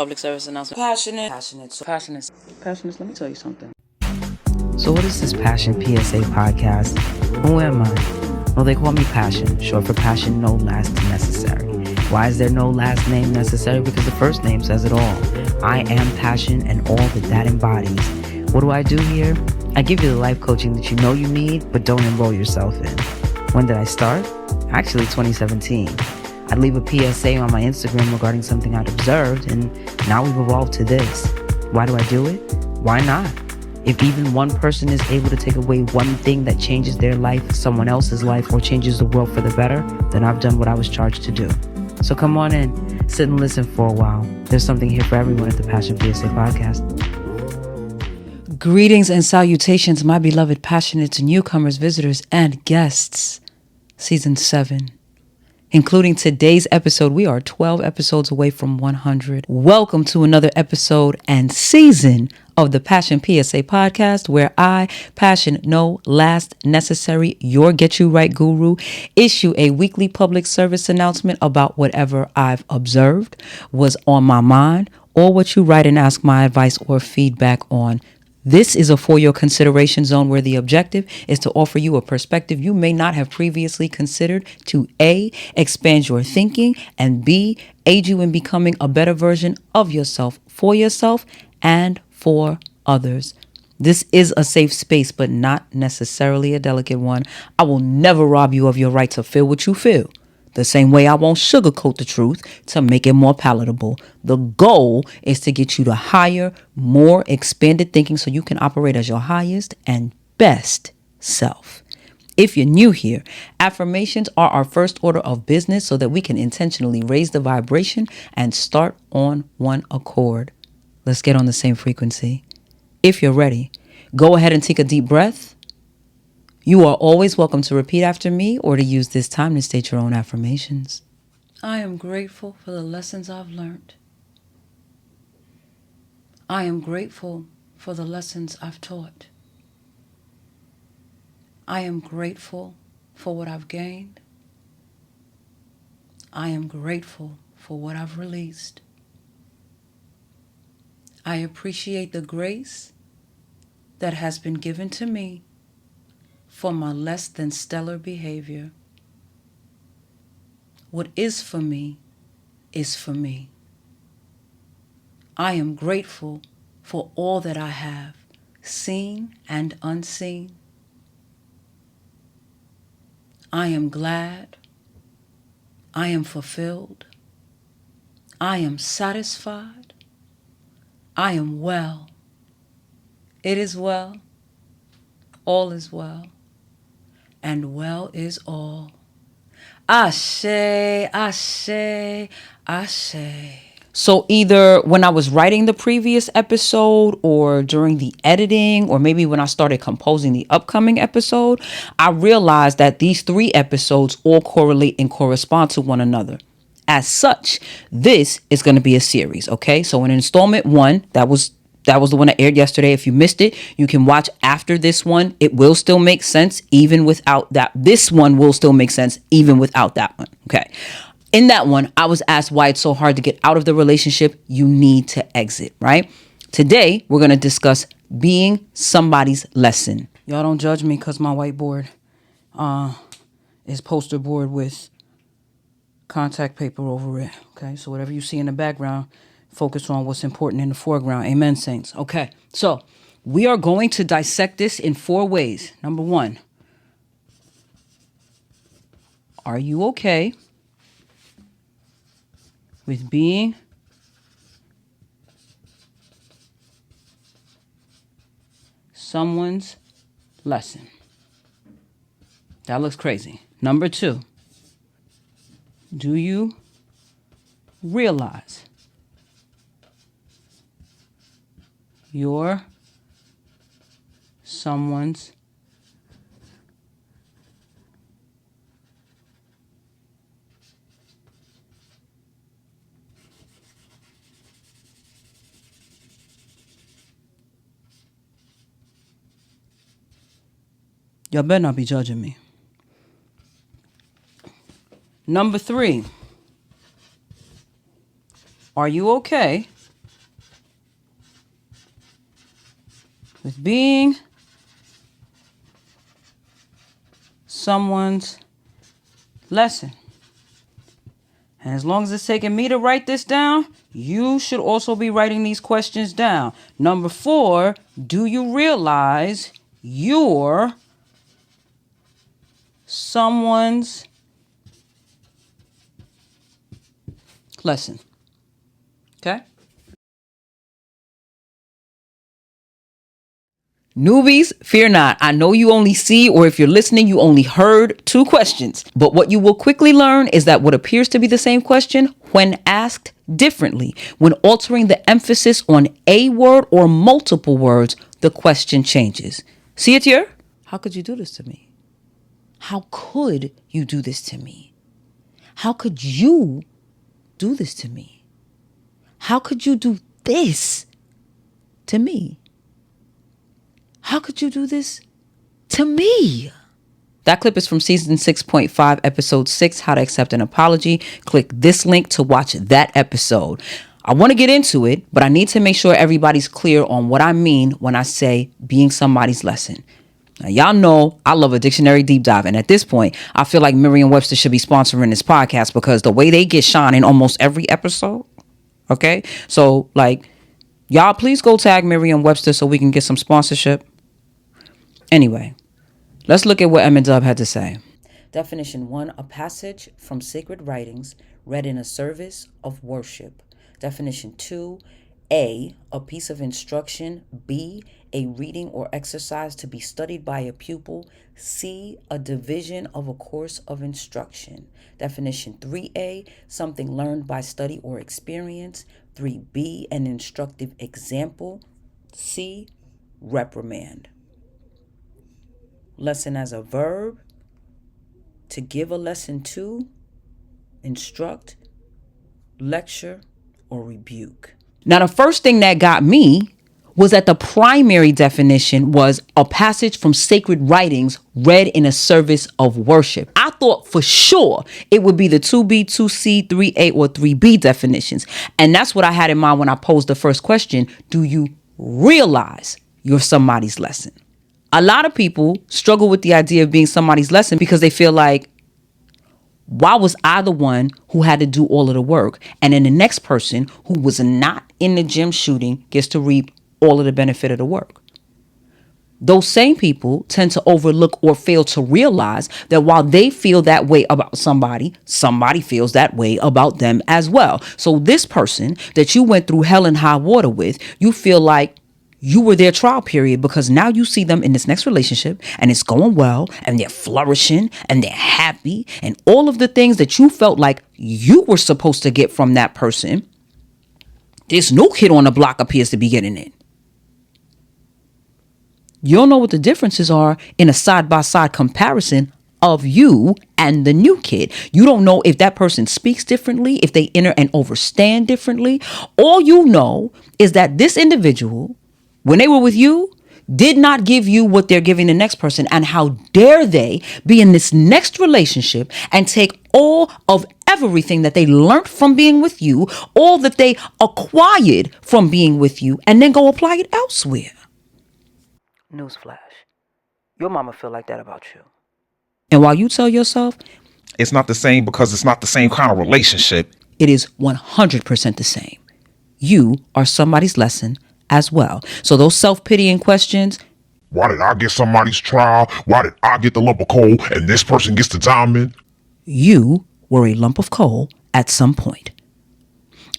Public service announcement. Passionate. Let me tell you something. So what is this Passion PSA podcast? Who am I? Well, they call me Passion, short for passion, no last necessary. Why is there no last name necessary? Because the first name says it all. I am Passion and all that embodies. What do I do here? I give you the life coaching that you know you need, but don't enroll yourself in. When did I start? Actually, 2017. I'd leave a PSA on my Instagram regarding something I'd observed, and now we've evolved to this. Why do I do it? Why not? If even one person is able to take away one thing that changes their life, someone else's life, or changes the world for the better, then I've done what I was charged to do. So come on in, sit and listen for a while. There's something here for everyone at the Passion PSA podcast. Greetings and salutations, my beloved passionate newcomers, visitors, and guests. Season 7. Including today's episode, we are 12 episodes away from 100. Welcome to another episode and season of the Passion PSA podcast, where I, Passion No Last Necessary, your Get You Right Guru, issue a weekly public service announcement about whatever I've observed, was on my mind, or what you write and ask my advice or feedback on. This is a for your consideration zone where the objective is to offer you a perspective you may not have previously considered to A, expand your thinking, and B, aid you in becoming a better version of yourself and for others. This is a safe space, but not necessarily a delicate one. I will never rob you of your right to feel what you feel. The same way I won't sugarcoat the truth to make it more palatable. The goal is to get you to higher, more expanded thinking so you can operate as your highest and best self. If you're new here, affirmations are our first order of business so that we can intentionally raise the vibration and start on one accord. Let's get on the same frequency. If you're ready, go ahead and take a deep breath. You are always welcome to repeat after me or to use this time to state your own affirmations. I am grateful for the lessons I've learned. I am grateful for the lessons I've taught. I am grateful for what I've gained. I am grateful for what I've released. I appreciate the grace that has been given to me for my less than stellar behavior. What is for me is for me. I am grateful for all that I have, seen and unseen. I am glad. I am fulfilled. I am satisfied. I am well. It is well. All is well. And well is all. Ashe, ashe, ashe. So either when I was writing the previous episode or during the editing or maybe when I started composing the upcoming episode, I realized that these 3 episodes all correlate and correspond to one another. As such, this is going to be a series, okay? So in installment 1, that was the one that aired yesterday. If you missed it, you can watch after this one. It will still make sense even without that. This one will still make sense even without that one. Okay. In that one, I was asked why it's so hard to get out of the relationship you need to exit, right? Today, we're going to discuss being somebody's lesson. Y'all don't judge me because my whiteboard is poster board with contact paper over it. Okay. So whatever you see in the background, focus on what's important in the foreground. Amen, saints. Okay, so we are going to dissect this in 4 ways. Number 1, are you okay with being someone's lesson? That looks crazy. Number 2, do you realize you're someone's Y'all better not be judging me. Number 3, are you okay with being someone's lesson. And as long as it's taking me to write this down, you should also be writing these questions down. Number 4, do you realize you're someone's lesson? Okay? Newbies, fear not. I know you only see, or if you're listening, you only heard 2 questions. But what you will quickly learn is that what appears to be the same question, when asked differently, when altering the emphasis on a word or multiple words, the question changes. See it here? How could you do this to me? How could you do this to me? How could you do this to me? How could you do this to me? How could you do this to me? That clip is from season 6.5, episode 6, How to Accept an Apology. Click this link to watch that episode. I want to get into it, but I need to make sure everybody's clear on what I mean when I say being somebody's lesson. Now, y'all know I love a dictionary deep dive. And at this point, I feel like Merriam-Webster should be sponsoring this podcast because the way they get shine in almost every episode. Okay. So y'all please go tag Merriam-Webster so we can get some sponsorship. Anyway, let's look at what Em and Dub had to say. Definition 1, a passage from sacred writings read in a service of worship. Definition 2, A, a piece of instruction. B, a reading or exercise to be studied by a pupil. C, a division of a course of instruction. Definition 3A, something learned by study or experience. 3B, an instructive example. C, reprimand. Lesson as a verb, to give a lesson to, instruct, lecture, or rebuke. Now, the first thing that got me was that the primary definition was a passage from sacred writings read in a service of worship. I thought for sure it would be the 2B, 2C, 3A, or 3B definitions. And that's what I had in mind when I posed the first question. Do you realize you're somebody's lesson? A lot of people struggle with the idea of being somebody's lesson because they feel like, why was I the one who had to do all of the work? And then the next person who was not in the gym shooting gets to reap all of the benefit of the work. Those same people tend to overlook or fail to realize that while they feel that way about somebody, somebody feels that way about them as well. So this person that you went through hell and high water with, you feel like you were their trial period because now you see them in this next relationship and it's going well and they're flourishing and they're happy and all of the things that you felt like you were supposed to get from that person, this new kid on the block appears to be getting it. You don't know what the differences are in a side-by-side comparison of you and the new kid. You don't know if that person speaks differently, if they enter and overstand differently. All you know is that this individual, when they were with you, did not give you what they're giving the next person. And how dare they be in this next relationship and take all of everything that they learned from being with you, all that they acquired from being with you, and then go apply it elsewhere. Newsflash. Your mama feel like that about you. And while you tell yourself, it's not the same because it's not the same kind of relationship, it is 100% the same. You are somebody's lesson as well. So those self-pitying questions, why did I get somebody's trial? Why did I get the lump of coal and this person gets the diamond? You were a lump of coal at some point.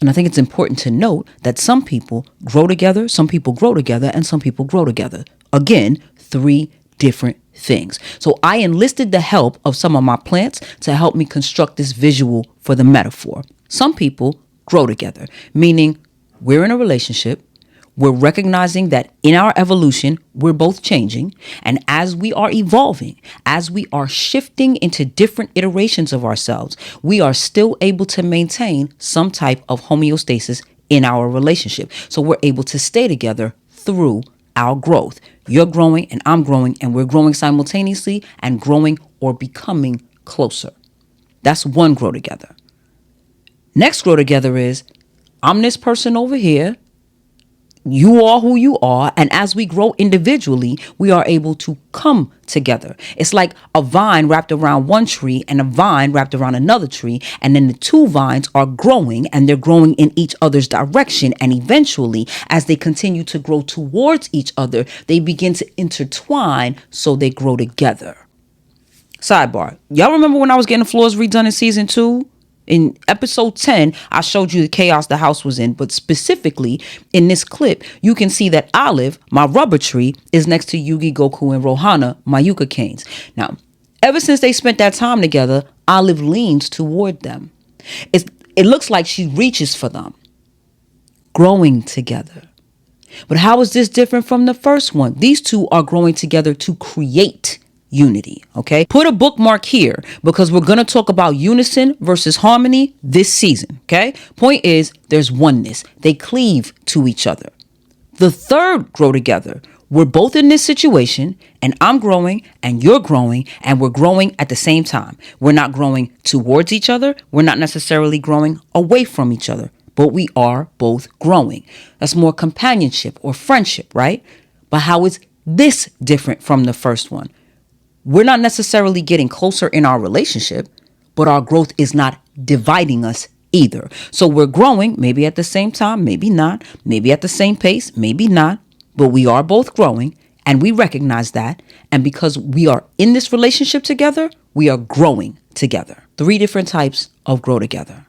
And I think it's important to note that some people grow together, some people grow together, and some people grow together. Again, 3 different things. So I enlisted the help of some of my plants to help me construct this visual for the metaphor. Some people grow together, meaning we're in a relationship. We're recognizing that in our evolution, we're both changing. And as we are evolving, as we are shifting into different iterations of ourselves, we are still able to maintain some type of homeostasis in our relationship. So we're able to stay together through our growth. You're growing and I'm growing and we're growing simultaneously and growing or becoming closer. That's one grow together. Next grow together is I'm this person over here. You are who you are, and as we grow individually, we are able to come together. It's like a vine wrapped around one tree and a vine wrapped around another tree, and then the two vines are growing, and they're growing in each other's direction, and eventually, as they continue to grow towards each other, they begin to intertwine so they grow together. Sidebar, y'all remember when I was getting the floors redone in season 2? In episode 10, I showed you the chaos the house was in, but specifically in this clip, you can see that Olive, my rubber tree, is next to Yugi, Goku, and Rohana, my yucca canes. Now, ever since they spent that time together, Olive leans toward them. It looks like she reaches for them, growing together. But how is this different from the first one? These two are growing together to create unity, okay? Put a bookmark here because we're going to talk about unison versus harmony this season, okay? Point is, there's oneness. They cleave to each other. The third grow together. We're both in this situation, and I'm growing and you're growing, and we're growing at the same time. We're not growing towards each other. We're not necessarily growing away from each other, but we are both growing. That's more companionship or friendship, right? But how is this different from the first one? We're not necessarily getting closer in our relationship, but our growth is not dividing us either. So we're growing, maybe at the same time, maybe not, maybe at the same pace, maybe not, but we are both growing, and we recognize that. And because we are in this relationship together, we are growing together. 3 different types of grow together.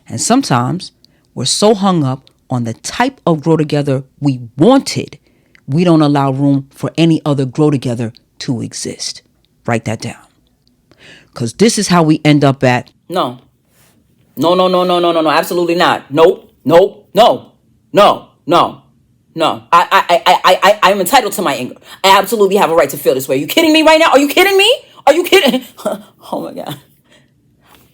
And sometimes we're so hung up on the type of grow together we wanted, we don't allow room for any other grow together to exist. Write that down. Because this is how we end up at. No, absolutely not. Nope. I am entitled to my anger. I absolutely have a right to feel this way. Are you kidding me right now? Are you kidding me? Are you kidding? Oh my God.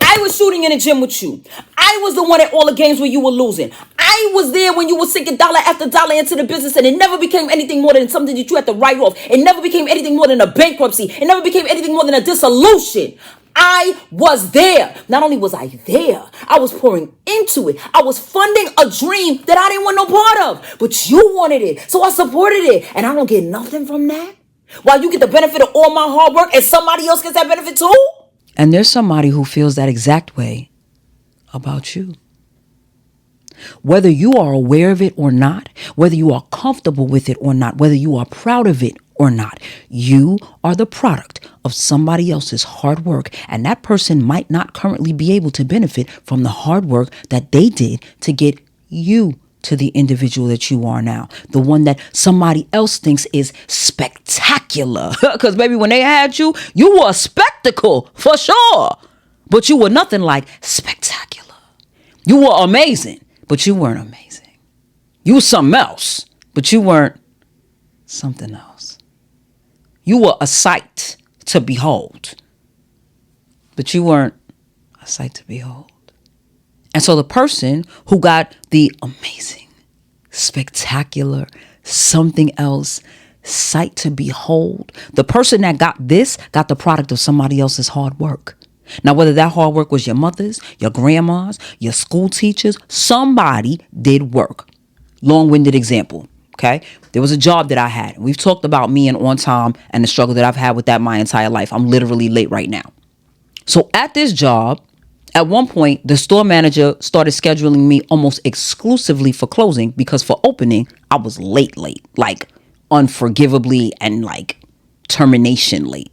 I was shooting in the gym with you. I was the one at all the games where you were losing. I was there when you were sinking dollar after dollar into the business, and it never became anything more than something that you had to write off. It never became anything more than a bankruptcy. It never became anything more than a dissolution. I was there. Not only was I there, I was pouring into it. I was funding a dream that I didn't want no part of, but you wanted it, so I supported it, and I don't get nothing from that. While you get the benefit of all my hard work, and somebody else gets that benefit too. And there's somebody who feels that exact way about you. Whether you are aware of it or not, whether you are comfortable with it or not, whether you are proud of it or not, you are the product of somebody else's hard work. And that person might not currently be able to benefit from the hard work that they did to get you to the individual that you are now. The one that somebody else thinks is spectacular. Because baby, when they had you, you were a spectacle for sure. But you were nothing like spectacular. You were amazing, but you weren't amazing. You were something else, but you weren't something else. You were a sight to behold, but you weren't a sight to behold. And so the person who got the amazing, spectacular, something else, sight to behold, the person that got this got the product of somebody else's hard work. Now, whether that hard work was your mother's, your grandma's, your school teachers, somebody did work. Long-winded example, okay? There was a job that I had. We've talked about me and on time and the struggle that I've had with that my entire life. I'm literally late right now. So at this job, at one point, the store manager started scheduling me almost exclusively for closing because for opening, I was late, like unforgivably and like termination late.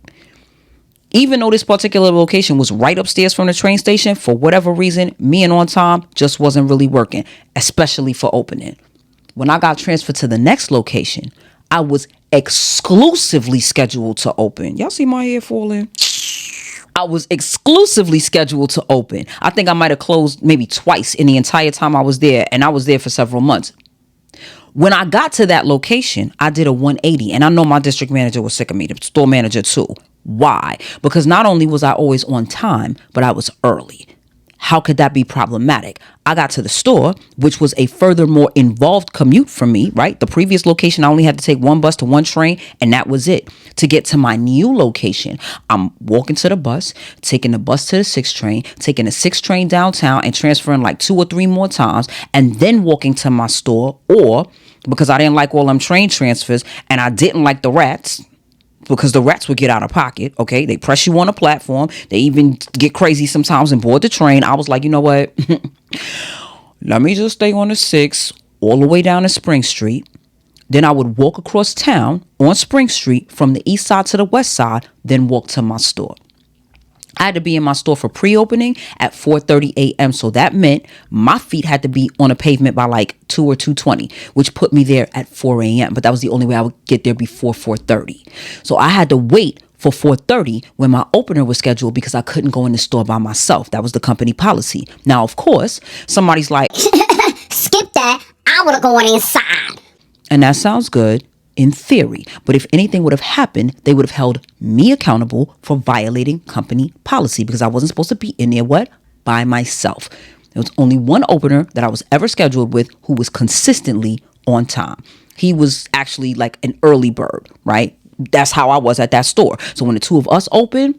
Even though this particular location was right upstairs from the train station, for whatever reason, me and on time just wasn't really working, especially for opening. When I got transferred to the next location, I was exclusively scheduled to open. Y'all see my hair falling? I was exclusively scheduled to open. I think I might have closed maybe twice in the entire time I was there, and I was there for several months. When I got to that location, I did a 180, and I know my district manager was sick of me, the store manager too. Why? Because not only was I always on time, but I was early. How could that be problematic? I got to the store, which was a furthermore involved commute for me, right? The previous location, I only had to take one bus to one train, and that was it. To get to my new location, I'm walking to the bus, taking the bus to the 6th train, taking the 6th train downtown and transferring like 2 or 3 more times, and then walking to my store or because I didn't like all them train transfers, and I didn't like the rats, because the rats would get out of pocket. Okay, they press you on a platform. They even get crazy sometimes and board the train. I was like, you know what? Let me just stay on the 6 all the way down to Spring Street. Then I would walk across town on Spring Street from the east side to the west side, then walk to my store. I had to be in my store for pre-opening at 4:30 a.m. So that meant my feet had to be on a pavement by like 2 or 2:20, which put me there at 4 a.m. But that was the only way I would get there before 4:30. So I had to wait for 4:30 when my opener was scheduled because I couldn't go in the store by myself. That was the company policy. Now, of course, somebody's like, skip that. I would have gone inside. and that sounds good in theory, but if anything would have happened, they would have held me accountable for violating company policy because I wasn't supposed to be in there, by myself. There was only one opener that I was ever scheduled with who was consistently on time. He was actually like an early bird, right? That's how I was at that store. So when the two of us opened,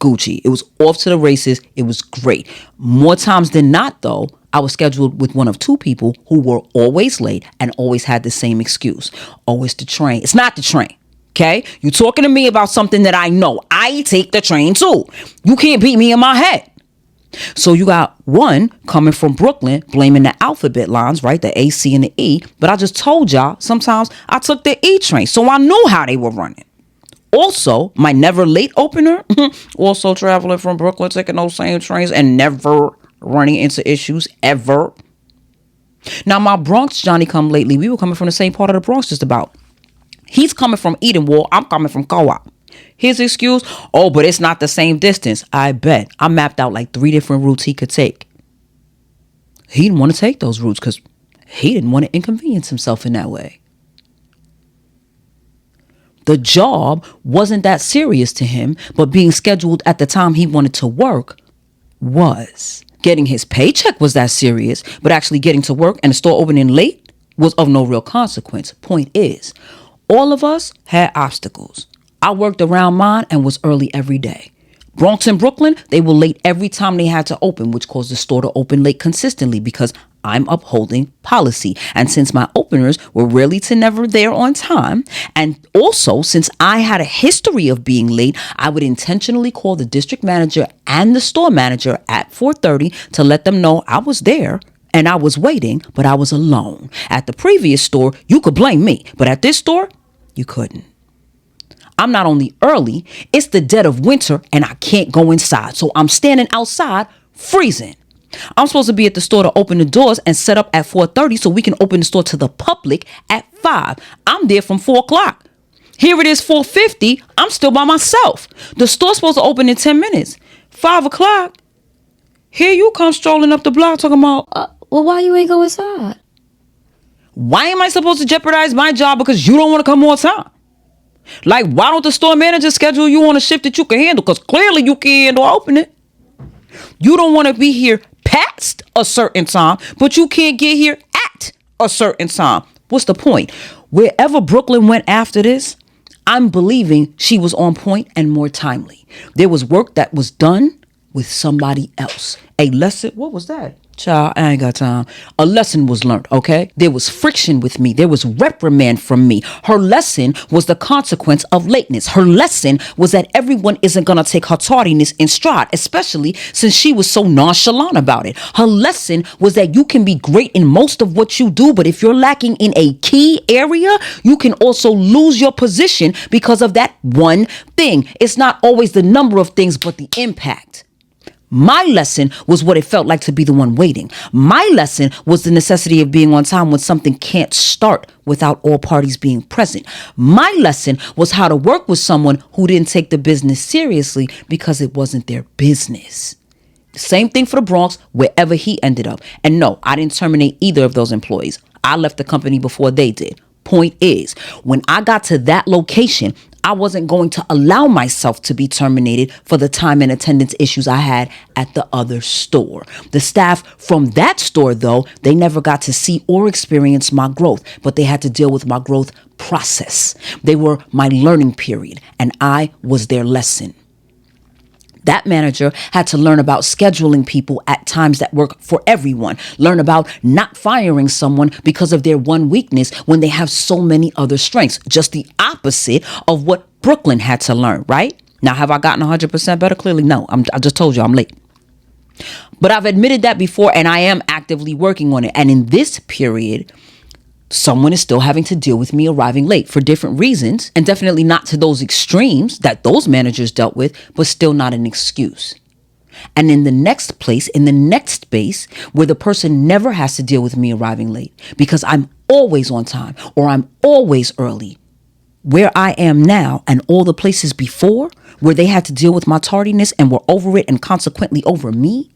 Gucci. It was off to the races. It was great. More times than not, though, I was scheduled with one of two people who were always late and always had the same excuse. Always the train. It's not the train. Okay? You're talking to me about something that I know. I take the train too. You can't beat me in my head. So you got one coming from Brooklyn blaming the alphabet lines, right? The A, C, and the E. But I just told y'all sometimes I took the E train, so I knew how they were running. Also, my never late opener, also traveling from Brooklyn, taking those same trains and never running into issues ever. Now, my Bronx Johnny come lately, we were coming from the same part of the Bronx just about. He's coming from Edenwald. I'm coming from Co-op. His excuse, oh, but it's not the same distance. I bet. I mapped out like 3 different routes he could take. He didn't want to take those routes because he didn't want to inconvenience himself in that way. The job wasn't that serious to him, but being scheduled at the time he wanted to work was. Getting his paycheck was that serious, but actually getting to work and the store opening late was of no real consequence. Point is, all of us had obstacles. I worked around mine and was early every day. Bronx and Brooklyn, they were late every time they had to open, which caused the store to open late consistently because I'm upholding policy. And since my openers were rarely to never there on time, and also since I had a history of being late, I would intentionally call the district manager and the store manager at 4:30 to let them know I was there and I was waiting, but I was alone. At the previous store, you could blame me, but at this store, you couldn't. I'm not only early, it's the dead of winter and I can't go inside. So I'm standing outside freezing. I'm supposed to be at the store to open the doors and set up at 4:30 so we can open the store to the public at 5. I'm there from 4 o'clock. Here it is 4:50. I'm still by myself. The store's supposed to open in 10 minutes. 5 o'clock. Here you come strolling up the block talking about, Well, why you ain't go inside? why am I supposed to jeopardize my job because you don't want to come on time? Like, why don't the store manager schedule you on a shift that you can handle? Because clearly you can't handle opening. You don't want to be here past a certain time, but you can't get here at a certain time. What's the point? Wherever Brooklyn went after this, I'm believing she was on point and more timely. There was work that was done with somebody else. A lesson, what was that? Child, I ain't got time. A lesson was learned, okay? There was friction with me. There was reprimand from me. Her lesson was the consequence of lateness. Her lesson was that everyone isn't going to take her tardiness in stride, especially since she was so nonchalant about it. Her lesson was that you can be great in most of what you do, but if you're lacking in a key area, you can also lose your position because of that one thing. It's not always the number of things, but the impact. My lesson was what it felt like to be the one waiting. My lesson was the necessity of being on time when something can't start without all parties being present. My lesson was how to work with someone who didn't take the business seriously because it wasn't their business. The same thing for the Bronx, wherever he ended up. And no, I didn't terminate either of those employees. I left the company before they did. Point is, when I got to that location, I wasn't going to allow myself to be terminated for the time and attendance issues I had at the other store. The staff from that store, though, they never got to see or experience my growth, but they had to deal with my growth process. They were my learning period, and I was their lesson. That manager had to learn about scheduling people at times that work for everyone, learn about not firing someone because of their one weakness when they have so many other strengths. Just the opposite of what Brooklyn had to learn, right? Now, have I gotten 100% better? Clearly, no. I just told you I'm late. But I've admitted that before, and I am actively working on it. And in this period, someone is still having to deal with me arriving late for different reasons, and definitely not to those extremes that those managers dealt with, but still not an excuse. And in the next place, in the next space, where the person never has to deal with me arriving late because I'm always on time or I'm always early, where I am now and all the places before where they had to deal with my tardiness and were over it and consequently over me,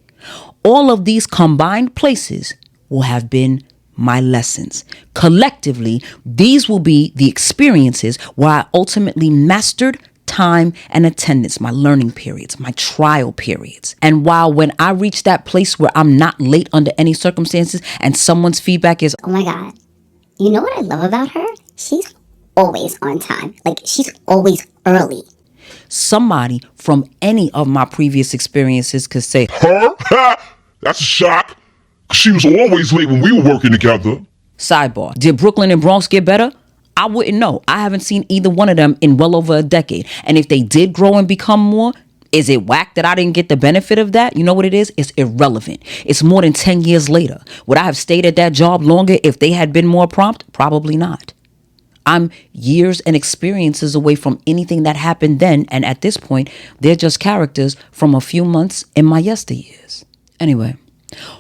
all of these combined places will have been my lessons. Collectively, these will be the experiences where I ultimately mastered time and attendance, my learning periods, my trial periods. And while when I reach that place where I'm not late under any circumstances and someone's feedback is, Oh my God. You know what I love about her? She's always on time. Like, she's always early. somebody from any of my previous experiences could say, Her? Ha! That's a shock. She was always late when we were working together. sidebar, did Brooklyn and Bronx get better? I wouldn't know. I haven't seen either one of them in well over a decade. And if they did grow and become more, is it whack that I didn't get the benefit of that? You know what it is? It's irrelevant. It's more than 10 years later. Would I have stayed at that job longer if they had been more prompt? Probably not. I'm years and experiences away from anything that happened then. And at this point, they're just characters from a few months in my yesteryears. Anyway,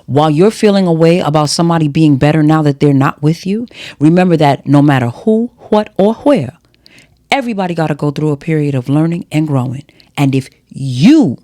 while you're feeling a way about somebody being better now that they're not with you, remember that no matter who, what, or where, everybody got to go through a period of learning and growing. And if you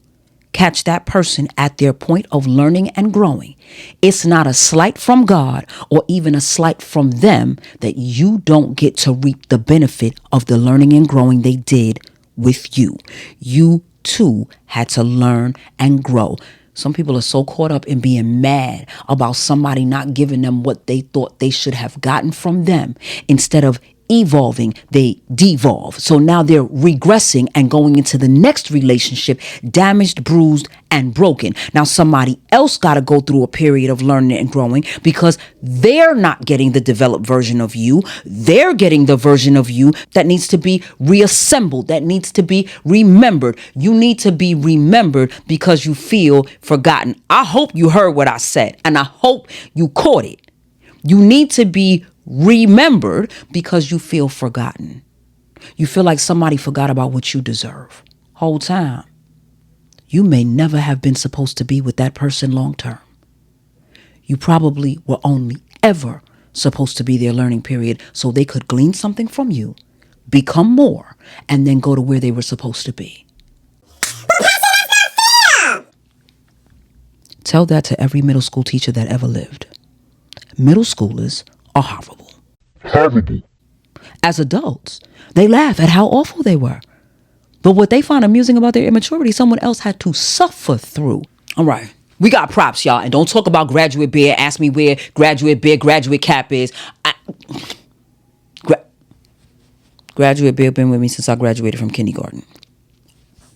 catch that person at their point of learning and growing, it's not a slight from God or even a slight from them that you don't get to reap the benefit of the learning and growing they did with you. You too had to learn and grow. Some people are so caught up in being mad about somebody not giving them what they thought they should have gotten from them. Instead of evolving, they devolve. So now they're regressing and going into the next relationship damaged, bruised, and broken. Now somebody else got to go through a period of learning and growing because they're not getting the developed version of you. They're getting the version of you that needs to be reassembled, that needs to be remembered. You need to be remembered because you feel forgotten. I hope you heard what I said, and I hope you caught it. You need to be remembered because you feel forgotten. You feel like somebody forgot about what you deserve. Whole time, you may never have been supposed to be with that person long term. You probably were only ever supposed to be their learning period so they could glean something from you, become more, and then go to where they were supposed to be. Tell that to every middle school teacher that ever lived. Middle schoolers are horrible. Horrible. As adults, they laugh at how awful they were. But what they find amusing about their immaturity, someone else had to suffer through. All right. We got props, y'all. And don't talk about graduate bear. Ask me where graduate bear, graduate cap is. Graduate bear been with me since I graduated from kindergarten.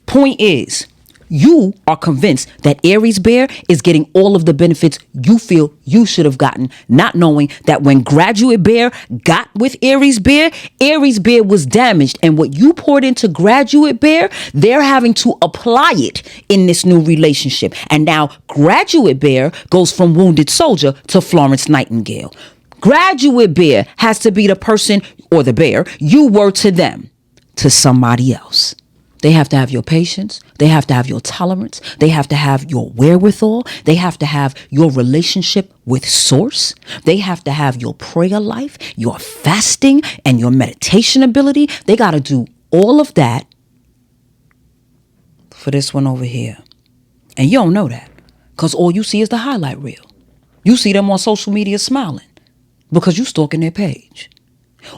Point is, you are convinced that Aries Bear is getting all of the benefits you feel you should have gotten, not knowing that when Graduate Bear got with Aries Bear was damaged. And what you poured into Graduate Bear, they're having to apply it in this new relationship. And now Graduate Bear goes from Wounded Soldier to Florence Nightingale. Graduate Bear has to be the person or the bear you were to them, to somebody else. They have to have your patience. They have to have your tolerance. They have to have your wherewithal. They have to have your relationship with Source. They have to have your prayer life, your fasting, and your meditation ability. They got to do all of that for this one over here. And you don't know that because all you see is the highlight reel. You see them on social media smiling because you stalking their page.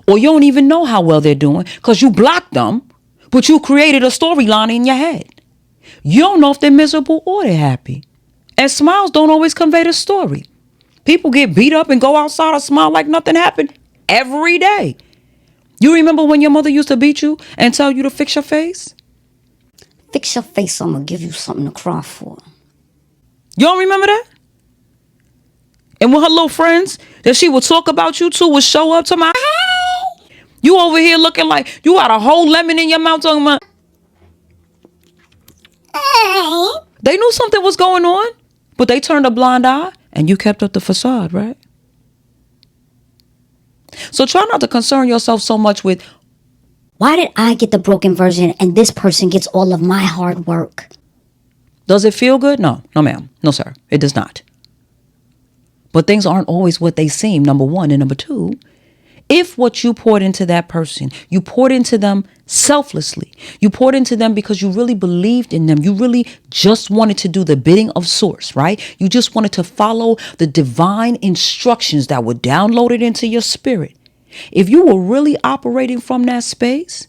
Or you don't even know how well they're doing because you blocked them. But you created a storyline in your head. You don't know if they're miserable or they're happy. And smiles don't always convey the story. People get beat up and go outside and smile like nothing happened every day. You remember when your mother used to beat you and tell you to fix your face? Fix your face, I'm gonna give you something to cry for. You don't remember that? And when her little friends that she would talk about you to would show up to my, hey, you over here looking like you got a whole lemon in your mouth talking about, Hey. they knew something was going on, but they turned a blind eye and you kept up the facade, right? So try not to concern yourself so much with, Why did I get the broken version and this person gets all of my hard work? does it feel good? No, ma'am. No, sir. It does not. But things aren't always what they seem, number one. And number two, if what you poured into that person, you poured into them selflessly, you poured into them because you really believed in them, you really just wanted to do the bidding of source, right? You just wanted to follow the divine instructions that were downloaded into your spirit. If you were really operating from that space,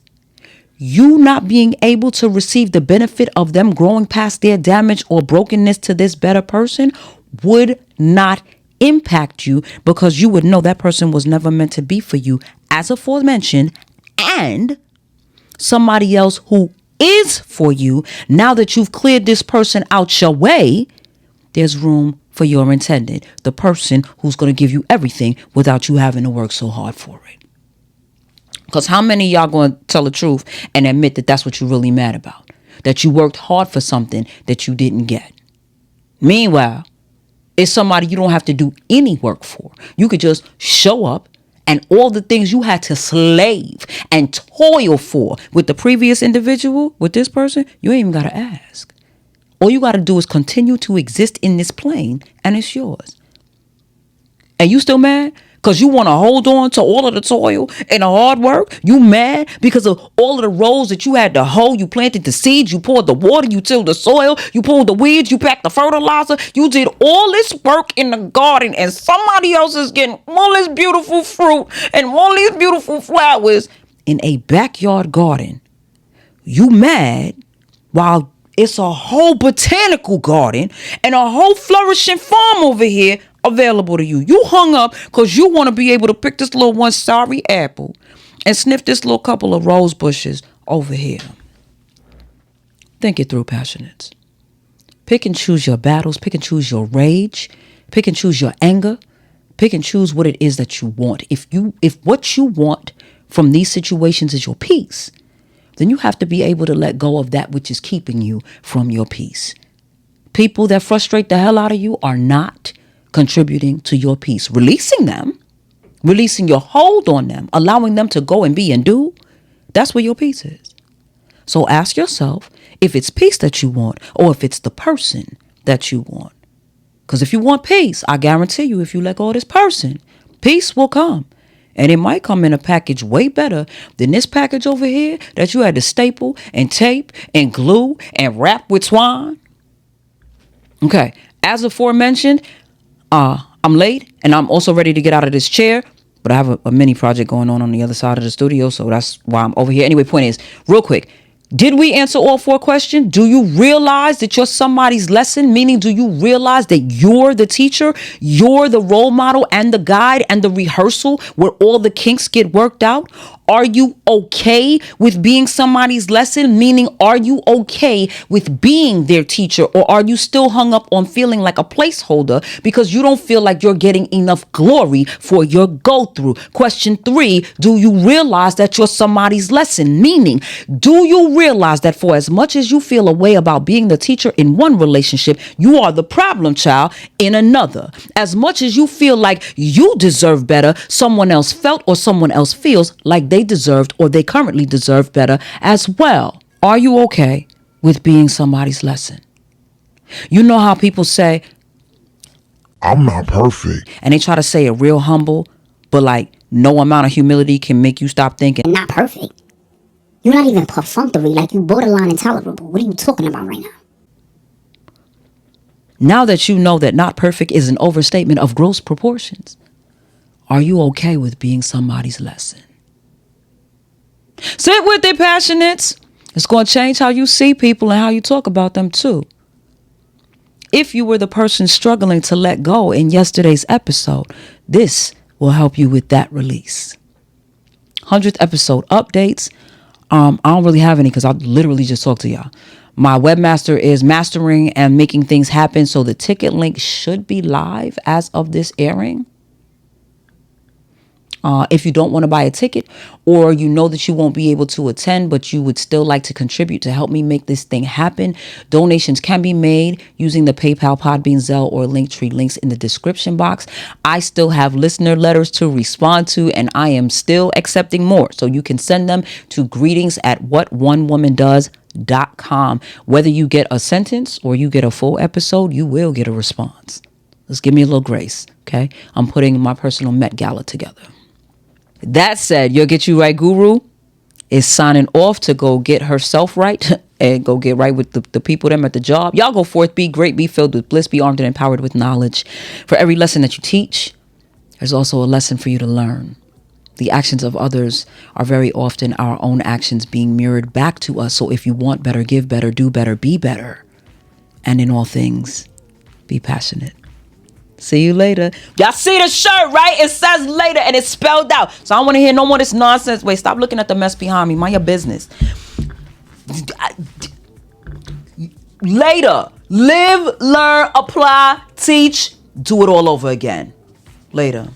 you not being able to receive the benefit of them growing past their damage or brokenness to this better person would not impact you, because you would know that person was never meant to be for you, as aforementioned, and somebody else who is for you, now that you've cleared this person out your way, there's room for your intended, the person who's going to give you everything without you having to work so hard for it. Because how many of y'all going to tell the truth and admit that that's what you're really mad about? That you worked hard for something that you didn't get. Meanwhile, it's somebody you don't have to do any work for. You could just show up, and all the things you had to slave and toil for with the previous individual, with this person, you ain't even got to ask. All you got to do is continue to exist in this plane, and it's yours. And you still mad? Because you want to hold on to all of the toil and the hard work? You mad because of all of the rows that you had to hoe? You planted the seeds, you poured the water, you tilled the soil, you pulled the weeds, you packed the fertilizer. You did all this work in the garden, and somebody else is getting all this beautiful fruit and all these beautiful flowers in a backyard garden. You mad while it's a whole botanical garden and a whole flourishing farm over here available to you. You hung up because you want to be able to pick this little one sorry apple and sniff this little couple of rose bushes over here. Think it through, passionates. Pick and choose your battles. Pick and choose your rage. Pick and choose your anger. Pick and choose what it is that you want. If what you want from these situations is your peace, then you have to be able to let go of that which is keeping you from your peace. People that frustrate the hell out of you are not contributing to your peace. Releasing them, releasing your hold on them, allowing them to go and be and do, that's where your peace is. So ask yourself if it's peace that you want or if it's the person that you want. Because if you want peace, I guarantee you, if you let go of this person, peace will come. And it might come in a package way better than this package over here that you had to staple and tape and glue and wrap with twine. Okay, as aforementioned, I'm late and I'm also ready to get out of this chair, but I have a mini project going on the other side of the studio, so that's why I'm over here. Anyway, point is, real quick, did we answer all 4 questions? Do you realize that you're somebody's lesson? Meaning, do you realize that you're the teacher, you're the role model and the guide and the rehearsal where all the kinks get worked out? Are you okay with being somebody's lesson? Meaning, are you okay with being their teacher? Or are you still hung up on feeling like a placeholder because you don't feel like you're getting enough glory for your go through? Question 3, do you realize that you're somebody's lesson? Meaning, do you realize that for as much as you feel a way about being the teacher in one relationship, you are the problem child in another? As much as you feel like you deserve better, someone else felt or someone else feels like they deserved or they currently deserve better as well. Are you okay with being somebody's lesson? You know how people say, I'm not perfect. and they try to say it real humble, but like no amount of humility can make you stop thinking. Not perfect. You're not even perfunctory, like you borderline intolerable. What are you talking about right now? Now that you know that not perfect is an overstatement of gross proportions, are you okay with being somebody's lesson? Sit with it, passionates. It's going to change how you see people and how you talk about them too. If you were the person struggling to let go in yesterday's episode, this will help you with that release. 100th episode updates. I don't really have any because I literally just talked to y'all. My webmaster is mastering and making things happen. So the ticket link should be live as of this airing. If you don't want to buy a ticket, or you know that you won't be able to attend, but you would still like to contribute to help me make this thing happen, donations can be made using the PayPal, Podbean, Zelle, or Linktree links in the description box. I still have listener letters to respond to, and I am still accepting more. So you can send them to greetings@whatonewomandoes.com. Whether you get a sentence or you get a full episode, you will get a response. Let's give me a little grace, okay? I'm putting my personal Met Gala together. That said, Your Get You Right Guru is signing off to go get herself right and go get right with the people them at the job. Y'all go forth, be great, be filled with bliss, be armed and empowered with knowledge. For every lesson that you teach, there's also a lesson for you to learn. The actions of others are very often our own actions being mirrored back to us. So if you want better, give better, do better, be better. And in all things, be passionate. See you later. Y'all see the shirt, right? It says later and it's spelled out. So I don't want to hear no more of this nonsense. Wait, stop looking at the mess behind me. Mind your business. Later. Live, learn, apply, teach. Do it all over again. Later.